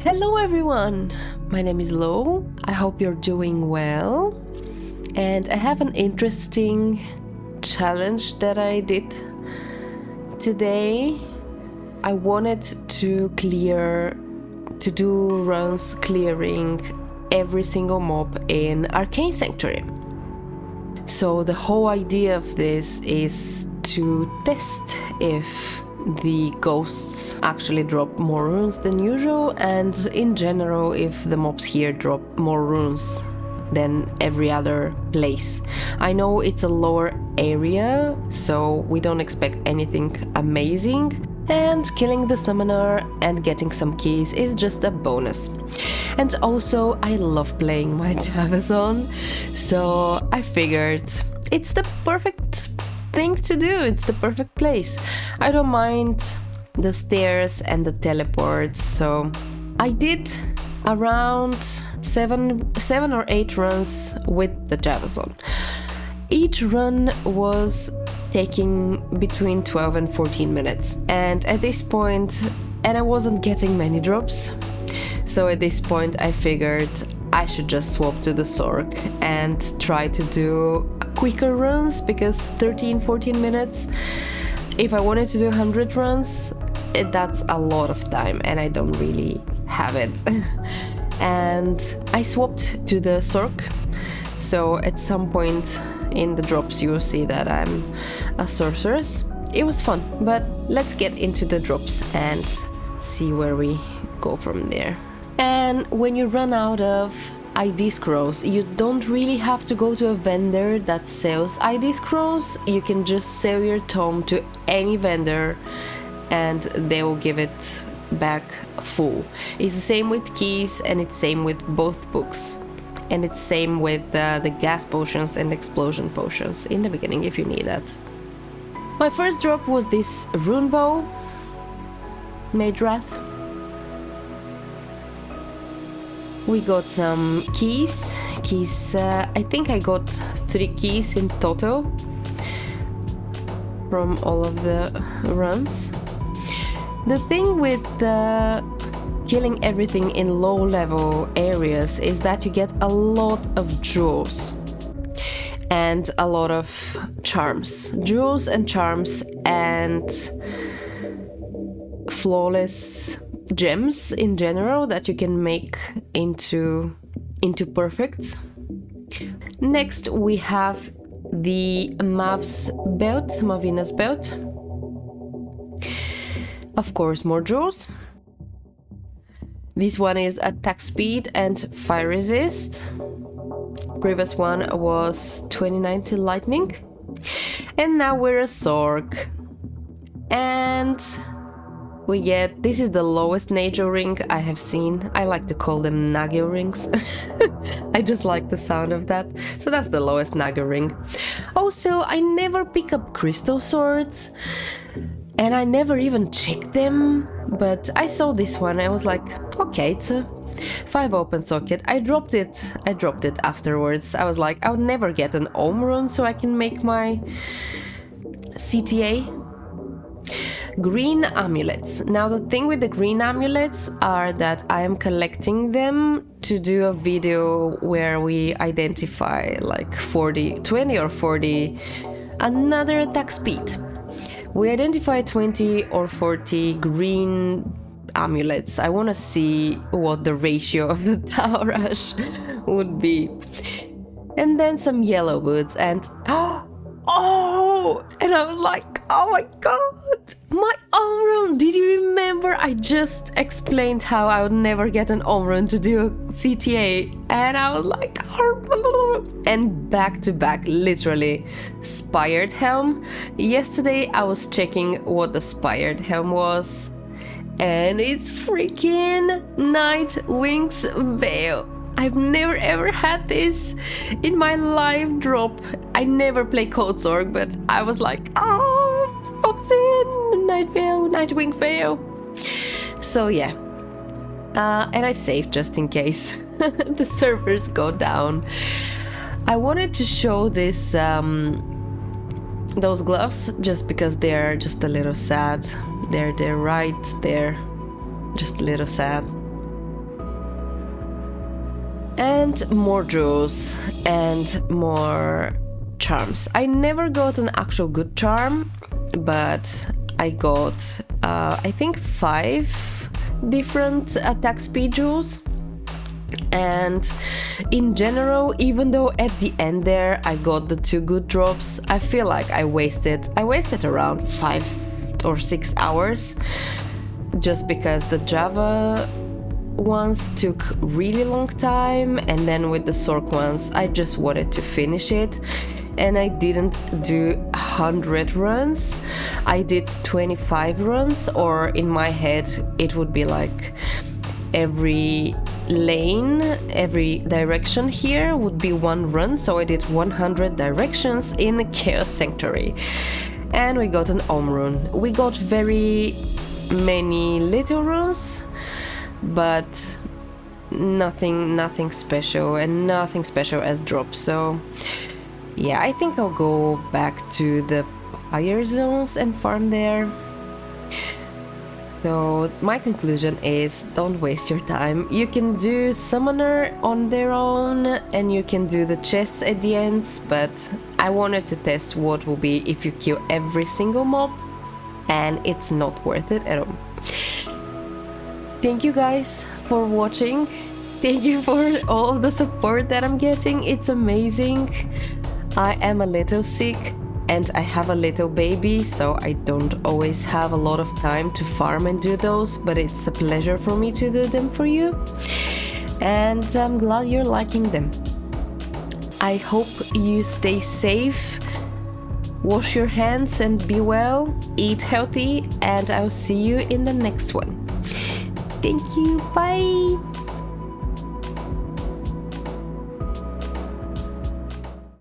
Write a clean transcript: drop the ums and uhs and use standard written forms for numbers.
Hello everyone, my name is Lo. I hope you're doing well. And I have an interesting challenge that I did today. I wanted to do runs clearing every single mob in Arcane Sanctuary. So the whole idea of this is to test if the ghosts actually drop more runes than usual, and in general if the mobs here drop more runes than every other place. I know it's a lower area, so we don't expect anything amazing, and killing the summoner and getting some keys is just a bonus. And also I love playing my javazon, so I figured it's the perfect thing to do. It's the perfect place. I don't mind the stairs and the teleports, so I did around seven or eight runs with the javazon. Each run was taking between 12 and 14 minutes, and at this point, and I wasn't getting many drops, so at this point I figured I should just swap to the Sorc and try to do quicker runs, because 13-14 minutes, if I wanted to do 100 runs, that's a lot of time and I don't really have it. And I swapped to the Sorc, so at some point in the drops you will see that I'm a sorceress. It was fun, but let's get into the drops and see where we go from there. And when you run out of ID scrolls, you don't really have to go to a vendor that sells ID scrolls. You can just sell your tome to any vendor and they will give it back full. It's the same with keys, and it's same with both books, and it's same with the gas potions and explosion potions in the beginning if you need that. My first drop was this rune bow, Mage Wrath. We got some keys. I think I got 3 keys in total from all of the runs. The thing with killing everything in low level areas is that you get a lot of jewels and a lot of charms. Jewels and charms and flawless gems in general that you can make into perfects. Next we have the Mavina's belt. Of course, more jewels. This one is attack speed and fire resist. Previous one was 29 to lightning. And now we're a Sorc. And we get, this is the lowest Najo ring I have seen. I like to call them Nagio rings. I just like the sound of that. So that's the lowest Nagio ring. Also, I never pick up crystal swords, and I never even check them, but I saw this one. I was like, okay, it's a 5 open socket. I dropped it afterwards. I was like, I would never get an Ohm rune so I can make my CTA. Green amulets. Now the thing with the green amulets are that I am collecting them to do a video where we identify like 20 or 40 another attack speed. We identify 20 or 40 green amulets. I want to see what the ratio of the Taurash would be. And then some yellow woods, and and I was like, oh my god, my Ohm rune. Did you remember? I just explained how I would never get an Ohm rune to do a CTA, and I was like, and back to back, literally, Spired Helm. Yesterday I was checking what the Spired Helm was, and it's freaking Nightwing's Veil. I've never ever had this in my live drop. I never play Code Sorc, but I was like, oh, Foxin, Nightwing Veil. So yeah, and I saved just in case the servers go down. I wanted to show this those gloves just because they're just a little sad. They're right there, just a little sad. And more jewels and more charms. I never got an actual good charm, but I got I think 5 different attack speed jewels. And in general, even though at the end there I got the 2 good drops, I feel like I wasted around 5 or 6 hours, just because the Java ones took really long time, and then with the Sork ones I just wanted to finish it, and I didn't do 100 runs. I did 25 runs, or in my head it would be like every lane, every direction here would be 1 run, so I did 100 directions in Chaos Sanctuary. And we got an Om rune. We got very many little runes, but nothing special, and nothing special as drops. So yeah, I think I'll go back to the higher zones and farm there. So my conclusion is, don't waste your time. You can do summoner on their own, and you can do the chests at the end, but I wanted to test what will be if you kill every single mob, and it's not worth it at all. Thank you guys for watching. Thank you for all of the support that I'm getting. It's amazing. I am a little sick and I have a little baby, so I don't always have a lot of time to farm and do those, but it's a pleasure for me to do them for you, and I'm glad you're liking them. I hope you stay safe, wash your hands and be well, eat healthy, and I'll see you in the next one. Thank you, bye!